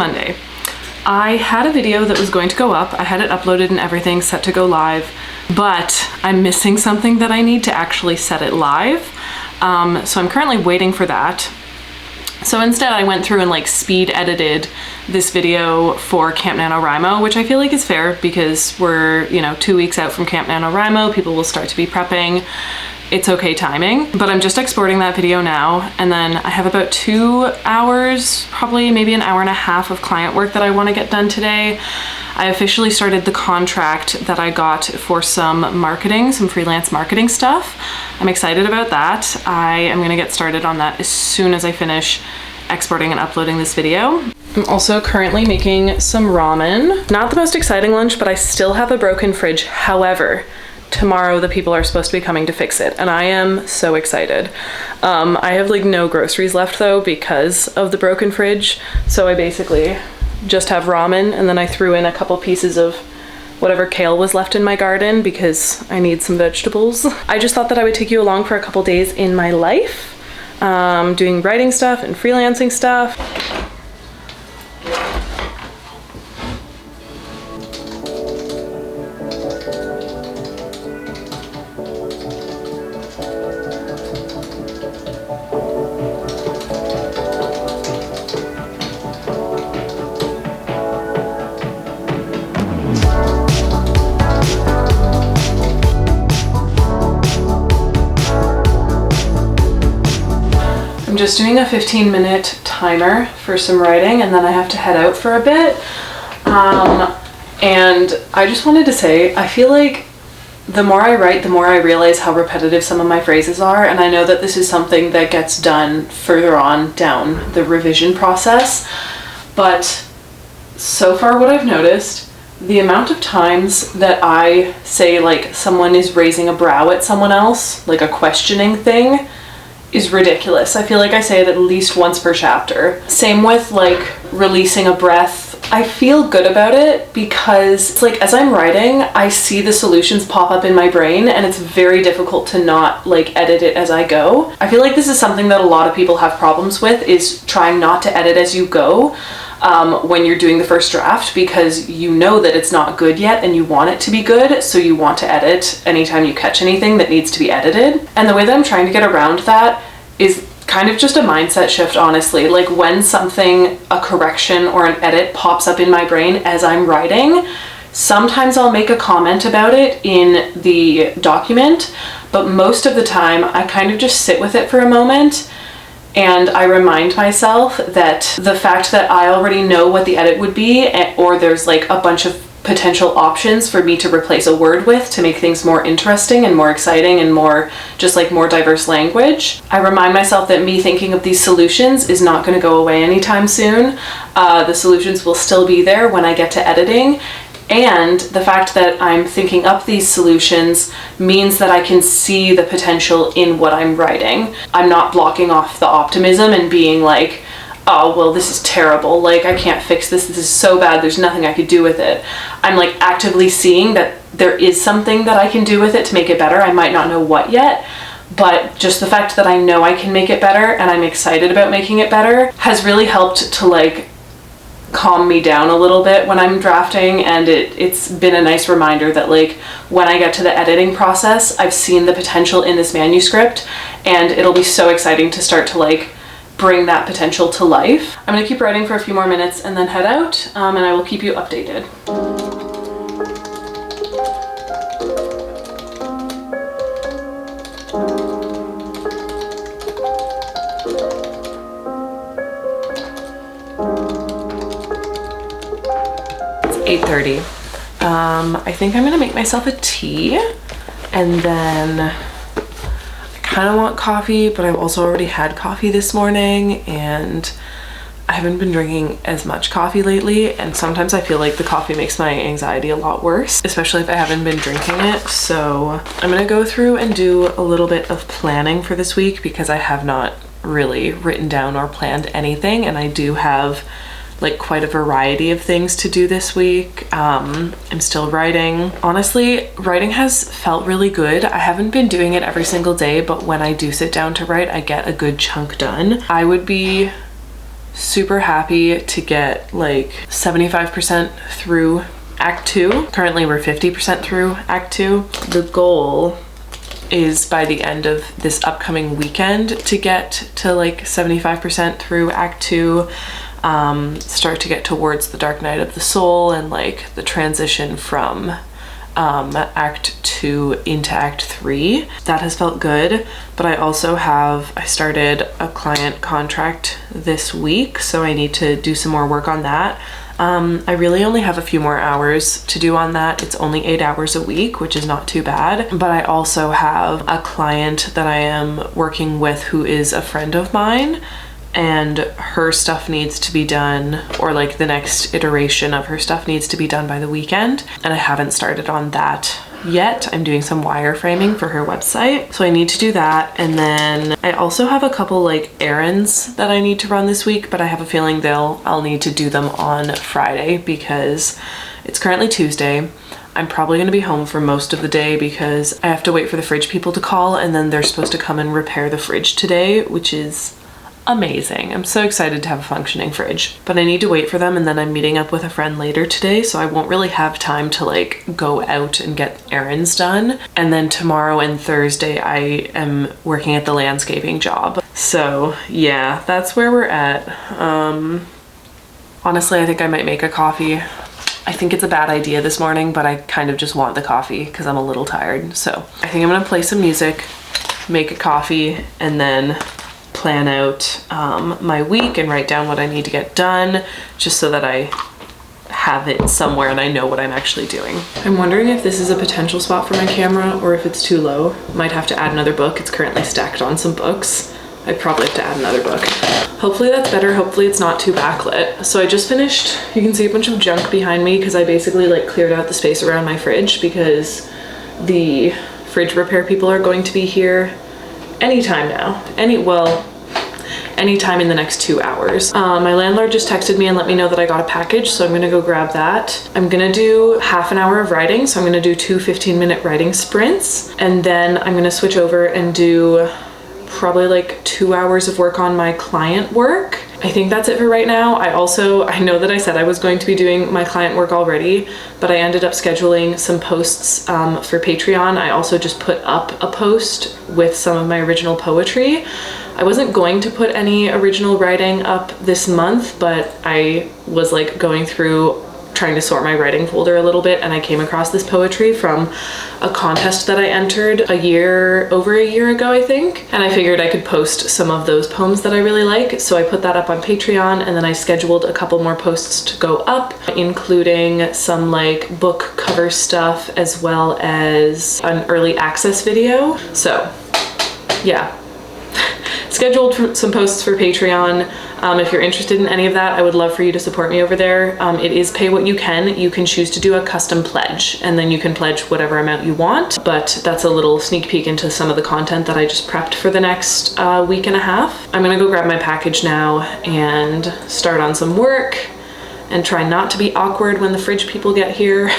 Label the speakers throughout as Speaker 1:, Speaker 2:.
Speaker 1: Monday. I had a video that was going to go up. I had it uploaded and everything set to go live, but I'm missing something that I need to actually set it live. So I'm currently waiting for that. So instead I went through and like speed edited this video for Camp NaNoWriMo, which I feel like is fair because we're, you know, 2 weeks out from Camp NaNoWriMo. People will start to be prepping. It's okay timing, but I'm just exporting that video now. And then I have about 2 hours, probably maybe an hour and a half of client work that I want to get done today. I officially started the contract that I got for some marketing, some freelance marketing stuff. I'm excited about that. I am going to get started on that as soon as I finish exporting and uploading this video. I'm also currently making some ramen. Not the most exciting lunch, but I still have a broken fridge. However, tomorrow the people are supposed to be coming to fix it and I am so excited. I have like no groceries left though because of the broken fridge, so I basically just have ramen and then I threw in a couple pieces of whatever kale was left in my garden because I need some vegetables. I just thought that I would take you along for a couple days in my life, doing writing stuff and freelancing stuff. I'm just doing a 15-minute timer for some writing and then I have to head out for a bit. And I just wanted to say, I feel like the more I write, the more I realize how repetitive some of my phrases are, and I know that this is something that gets done further on down the revision process, but so far what I've noticed, the amount of times that I say like someone is raising a brow at someone else, like a questioning thing, is ridiculous. I feel like I say it at least once per chapter. Same with like releasing a breath. I feel good about it because it's like as I'm writing, I see the solutions pop up in my brain and it's very difficult to not like edit it as I go. I feel like this is something that a lot of people have problems with, is trying not to edit as you go when you're doing the first draft, because you know that it's not good yet and you want it to be good, so you want to edit anytime you catch anything that needs to be edited. And the way that I'm trying to get around that is kind of just a mindset shift, honestly. Like when something, a correction or an edit pops up in my brain as I'm writing, sometimes I'll make a comment about it in the document, but most of the time I kind of just sit with it for a moment and I remind myself that the fact that I already know what the edit would be, or there's like a bunch of potential options for me to replace a word with to make things more interesting and more exciting and more just like more diverse language. I remind myself that me thinking of these solutions is not going to go away anytime soon. The solutions will still be there when I get to editing. And the fact that I'm thinking up these solutions means that I can see the potential in what I'm writing. I'm not blocking off the optimism and being like, oh, well, this is terrible. Like, I can't fix this. This is so bad. There's nothing I could do with it. I'm like actively seeing that there is something that I can do with it to make it better. I might not know what yet, but just the fact that I know I can make it better and I'm excited about making it better has really helped to like calm me down a little bit when I'm drafting, and it's been a nice reminder that like when I get to the editing process, I've seen the potential in this manuscript and it'll be so exciting to start to like bring that potential to life. I'm gonna keep writing for a few more minutes and then head out, and I will keep you updated. It's 8:30. I think I'm gonna make myself a tea, and then I kind of want coffee, but I've also already had coffee this morning and I haven't been drinking as much coffee lately, and sometimes I feel like the coffee makes my anxiety a lot worse, especially if I haven't been drinking it. So I'm gonna go through and do a little bit of planning for this week because I have not really written down or planned anything, and I do have like quite a variety of things to do this week. I'm still writing. Honestly, writing has felt really good. I haven't been doing it every single day, but when I do sit down to write, I get a good chunk done. I would be super happy to get like 75% through Act 2. Currently we're 50% through Act 2. The goal is by the end of this upcoming weekend to get to like 75% through Act 2, start to get towards the Dark Night of the Soul and like the transition from Act 2 into Act 3. That has felt good, but I started a client contract this week, so I need to do some more work on that. I really only have a few more hours to do on that. It's only 8 hours a week, which is not too bad. But I also have a client that I am working with who is a friend of mine, and her stuff needs to be done, or like the next iteration of her stuff needs to be done by the weekend. And I haven't started on that yet. I'm doing some wireframing for her website, so I need to do that. And then I also have a couple like errands that I need to run this week, but I have a feeling I'll need to do them on Friday because it's currently Tuesday. I'm probably going to be home for most of the day because I have to wait for the fridge people to call, and then they're supposed to come and repair the fridge today, which is amazing. I'm so excited to have a functioning fridge, but I need to wait for them, and then I'm meeting up with a friend later today, so I won't really have time to like go out and get errands done. And then tomorrow and Thursday I am working at the landscaping job. So yeah, that's where we're at. Honestly, I think I might make a coffee. I think it's a bad idea this morning, but I kind of just want the coffee because I'm a little tired. So I think I'm gonna play some music, make a coffee, and then plan out my week and write down what I need to get done, just so that I have it somewhere and I know what I'm actually doing. I'm wondering if this is a potential spot for my camera or if it's too low. Might have to add another book. It's currently stacked on some books. I probably have to add another book. Hopefully that's better. Hopefully it's not too backlit. So I just finished, you can see a bunch of junk behind me because I basically like cleared out the space around my fridge because the fridge repair people are going to be here anytime now. Anytime in the next 2 hours. My landlord just texted me and let me know that I got a package, so I'm gonna go grab that. I'm gonna do half an hour of writing, so I'm gonna do 2 15-minute writing sprints, and then I'm gonna switch over and do probably like 2 hours of work on my client work. I think that's it for right now. I know that I said I was going to be doing my client work already, but I ended up scheduling some posts for Patreon. I also just put up a post with some of my original poetry. I wasn't going to put any original writing up this month, but I was like going through trying to sort my writing folder a little bit, and I came across this poetry from a contest that I entered over a year ago, I think, and I figured I could post some of those poems that I really like, so I put that up on Patreon, and then I scheduled a couple more posts to go up, including some like book cover stuff as well as an early access video. So yeah, scheduled some posts for Patreon. If you're interested in any of that, I would love for you to support me over there. It is pay what you can. You can choose to do a custom pledge, and then you can pledge whatever amount you want, but that's a little sneak peek into some of the content that I just prepped for the next week and a half. I'm gonna go grab my package now and start on some work and try not to be awkward when the fridge people get here.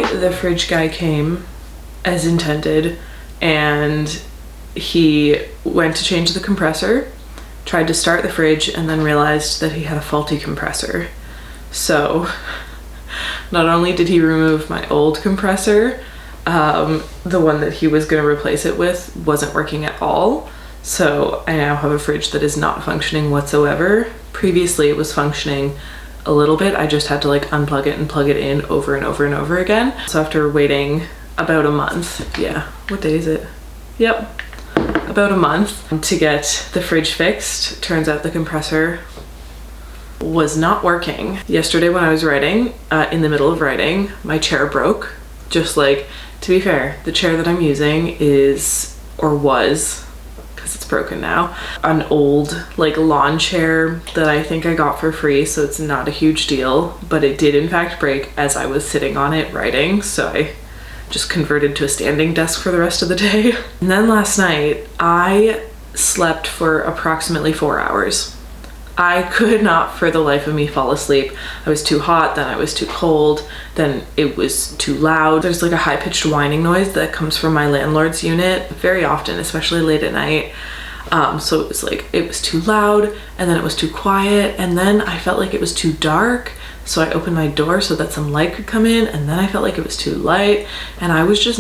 Speaker 1: The fridge guy came as intended, and he went to change the compressor, tried to start the fridge, and then realized that he had a faulty compressor. So not only did he remove my old compressor, the one that he was going to replace it with wasn't working at all. So I now have a fridge that is not functioning whatsoever. Previously it was functioning a little bit. I just had to like unplug it and plug it in over and over and over again. So after waiting about a month, yeah, what day is it? Yep, about a month to get the fridge fixed. Turns out the compressor was not working. Yesterday when I was writing, in the middle of writing, my chair broke. Just like, to be fair, the chair that I'm using is, or was, because it's broken now, an old like lawn chair that I think I got for free, so it's not a huge deal, but it did in fact break as I was sitting on it writing, so I just converted to a standing desk for the rest of the day. And then last night, I slept for approximately 4 hours. I could not for the life of me fall asleep. I was too hot, then I was too cold, then it was too loud. There's like a high-pitched whining noise that comes from my landlord's unit very often, especially late at night. So it was like, it was too loud, and then it was too quiet, and then I felt like it was too dark. So I opened my door so that some light could come in, and then I felt like it was too light, and I was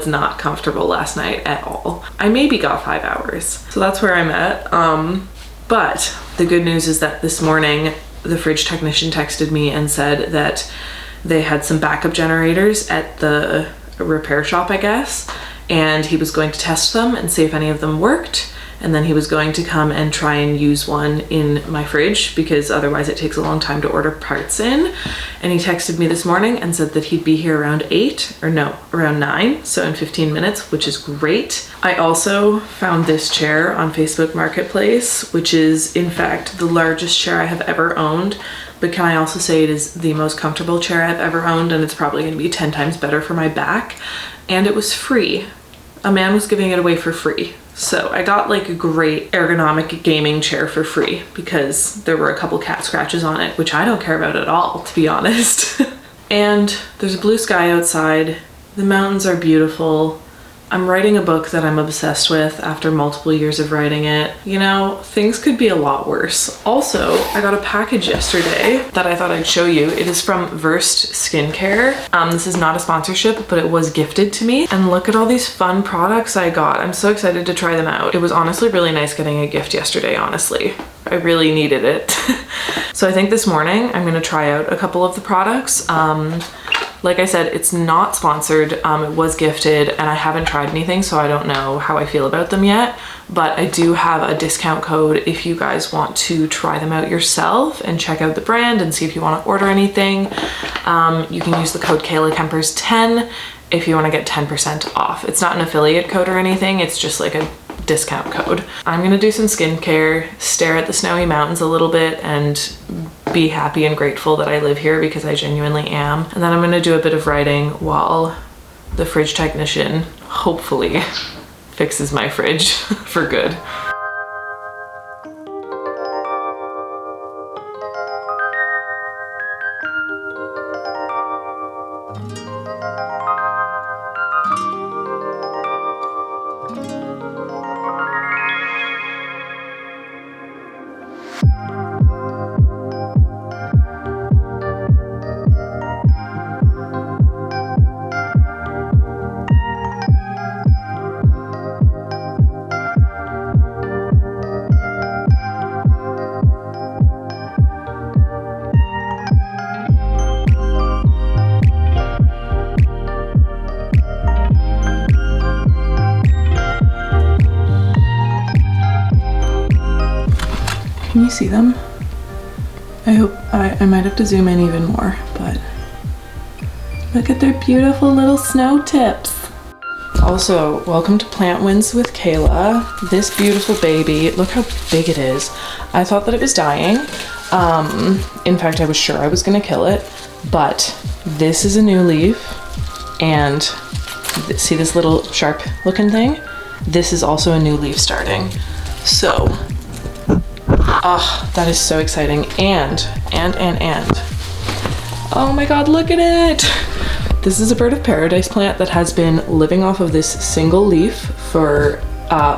Speaker 1: not comfortable last night at all. I maybe got 5 hours, so that's where I'm at. But the good news is that this morning, the fridge technician texted me and said that they had some backup generators at the repair shop, I guess, and he was going to test them and see if any of them worked. And then he was going to come and try and use one in my fridge because otherwise it takes a long time to order parts in. And he texted me this morning and said that he'd be here around around 9, so in 15 minutes, which is great. I also found this chair on Facebook Marketplace, which is in fact the largest chair I have ever owned. But can I also say it is the most comfortable chair I've ever owned, and it's probably going to be 10 times better for my back. And it was free. A man was giving it away for free. So I got like a great ergonomic gaming chair for free because there were a couple cat scratches on it, which I don't care about at all, to be honest. And there's a blue sky outside. The mountains are beautiful. I'm writing a book that I'm obsessed with after multiple years of writing it. You know, things could be a lot worse. Also, I got a package yesterday that I thought I'd show you. It is from Versed Skincare. This is not a sponsorship, but it was gifted to me. And look at all these fun products I got. I'm so excited to try them out. It was honestly really nice getting a gift yesterday, honestly. I really needed it. So I think this morning I'm gonna try out a couple of the products. Like I said, it's not sponsored, it was gifted, and I haven't tried anything, so I don't know how I feel about them yet, but I do have a discount code if you guys want to try them out yourself and check out the brand and see if you want to order anything. You can use the code KaylaKempers10 if you want to get 10% off. It's not an affiliate code or anything, it's just like a discount code. I'm gonna do some skincare, stare at the snowy mountains a little bit, and be happy and grateful that I live here because I genuinely am. And then I'm gonna do a bit of writing while the fridge technician hopefully fixes my fridge for good. Can you see them? I hope I might have to zoom in even more, but look at their beautiful little snow tips. Also, welcome to Plant Wins with Kayla. This beautiful baby, look how big it is. I thought that it was dying. In fact, I was sure I was gonna kill it, but this is a new leaf, and see this little sharp looking thing? This is also a new leaf starting. So, that is so exciting. And. Oh my God, look at it. This is a bird of paradise plant that has been living off of this single leaf for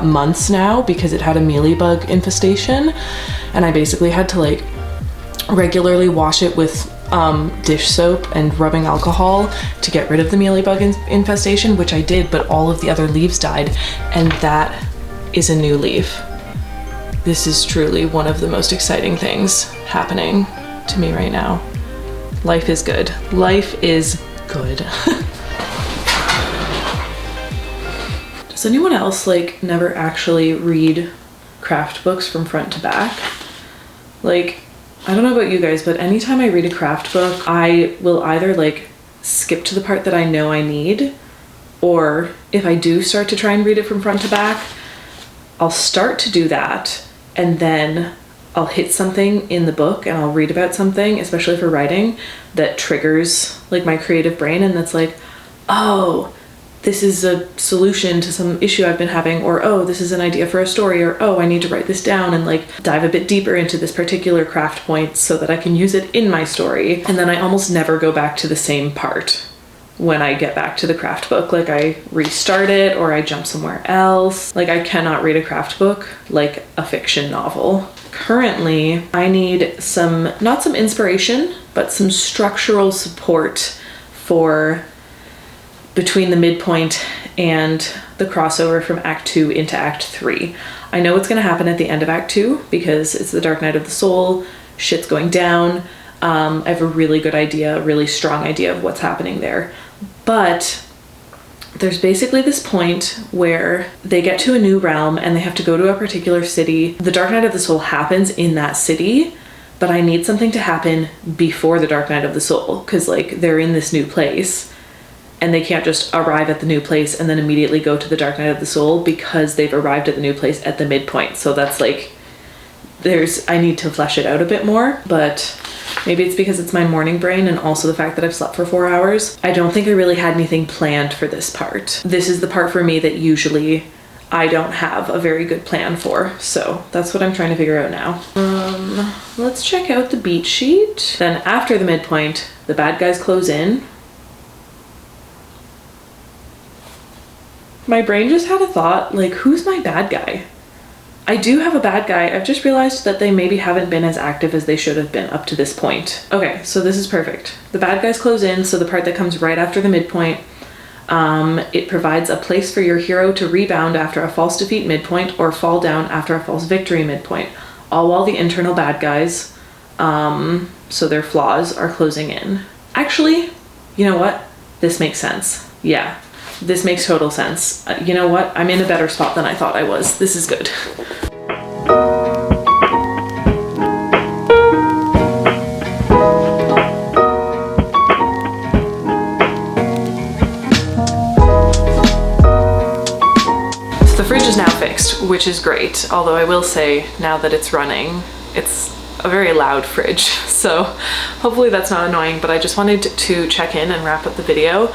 Speaker 1: months now because it had a mealybug infestation. And I basically had to like regularly wash it with dish soap and rubbing alcohol to get rid of the mealybug infestation, which I did, but all of the other leaves died. And that is a new leaf. This is truly one of the most exciting things happening to me right now. Life is good. Life is good. Does anyone else like never actually read craft books from front to back? Like, I don't know about you guys, but anytime I read a craft book, I will either like skip to the part that I know I need, or if I do start to try and read it from front to back, I'll start to do that and then I'll hit something in the book and I'll read about something, especially for writing, that triggers like my creative brain, and that's like, oh, this is a solution to some issue I've been having, or oh, this is an idea for a story, or oh, I need to write this down and like dive a bit deeper into this particular craft point so that I can use it in my story. And then I almost never go back to the same part when I get back to the craft book. Like I restart it or I jump somewhere else. Like I cannot read a craft book like a fiction novel. Currently, I need some, not some inspiration, but some structural support for between the midpoint and the crossover from Act 2 into Act 3. I know what's going to happen at the end of Act 2 because it's the Dark Night of the Soul, shit's going down. I have a really good idea, a really strong idea of what's happening there. But there's basically this point where they get to a new realm and they have to go to a particular city. The Dark Night of the Soul happens in that city, but I need something to happen before the Dark Night of the Soul, because like they're in this new place and they can't just arrive at the new place and then immediately go to the Dark Night of the Soul because they've arrived at the new place at the midpoint. So that's like, I need to flesh it out a bit more, but maybe it's because it's my morning brain and also the fact that I've slept for 4 hours. I don't think I really had anything planned for this part. This is the part for me that usually I don't have a very good plan for. So that's what I'm trying to figure out now. Let's check out the beat sheet. Then after the midpoint, the bad guys close in. My brain just had a thought, like, who's my bad guy? I do have a bad guy. I've just realized that they maybe haven't been as active as they should have been up to this point. Okay, so this is perfect. The bad guys close in, so the part that comes right after the midpoint, it provides a place for your hero to rebound after a false defeat midpoint or fall down after a false victory midpoint, all while the internal bad guys, so their flaws, are closing in. Actually, you know what? This makes sense. Yeah. This makes total sense. You know what? I'm in a better spot than I thought I was. This is good. So the fridge is now fixed, which is great. Although I will say, now that it's running, it's a very loud fridge. So hopefully that's not annoying, but I just wanted to check in and wrap up the video.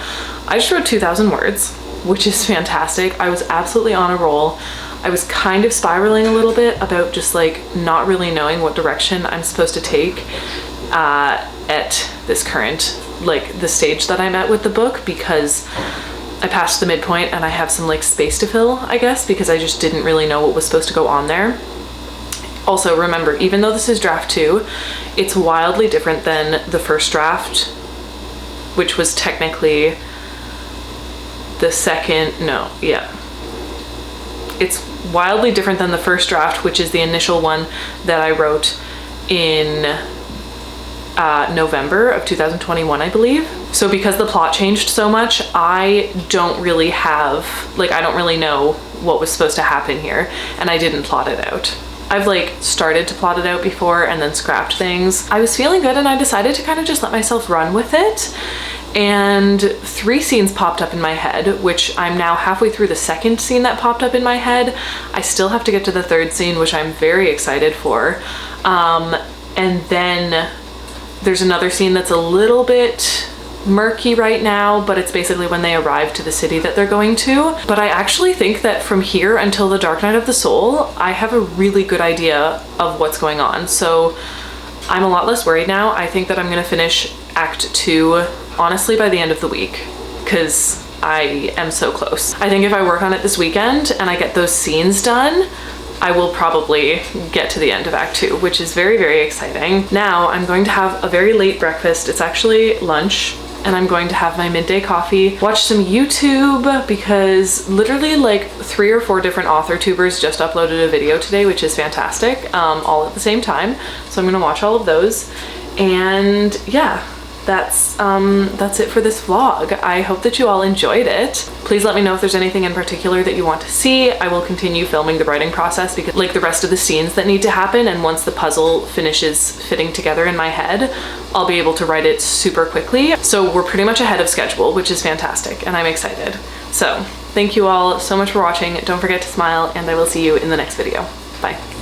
Speaker 1: I just wrote 2,000 words, which is fantastic. I was absolutely on a roll. I was kind of spiraling a little bit about just like not really knowing what direction I'm supposed to take at this current, like the stage that I'm at with the book, because I passed the midpoint and I have some like space to fill, I guess, because I just didn't really know what was supposed to go on there. Also, remember, even though this is draft 2, it's wildly different than the first draft, which was technically the second, no, yeah. It's wildly different than the first draft, which is the initial one that I wrote in November of 2021, I believe. So because the plot changed so much, I don't really know what was supposed to happen here, and I didn't plot it out. I've like started to plot it out before and then scrapped things. I was feeling good and I decided to kind of just let myself run with it. And 3 scenes popped up in my head, which I'm now halfway through the second scene that popped up in my head. I still have to get to the 3rd scene, which I'm very excited for. And then there's another scene that's a little bit murky right now, but it's basically when they arrive to the city that they're going to. But I actually think that from here until the Dark Night of the Soul, I have a really good idea of what's going on. So I'm a lot less worried now. I think that I'm gonna finish Act 2, honestly, by the end of the week, because I am so close. I think if I work on it this weekend and I get those scenes done, I will probably get to the end of Act 2, which is very, very exciting. Now I'm going to have a very late breakfast. It's actually lunch. And I'm going to have my midday coffee, watch some YouTube, because literally like 3 or 4 different author tubers just uploaded a video today, which is fantastic, all at the same time. So I'm gonna watch all of those. And yeah, that's it for this vlog. I hope that you all enjoyed it. Please let me know if there's anything in particular that you want to see. I will continue filming the writing process because like the rest of the scenes that need to happen, and once the puzzle finishes fitting together in my head, I'll be able to write it super quickly. So we're pretty much ahead of schedule, which is fantastic, and I'm excited. So thank you all so much for watching. Don't forget to smile, and I will see you in the next video. Bye.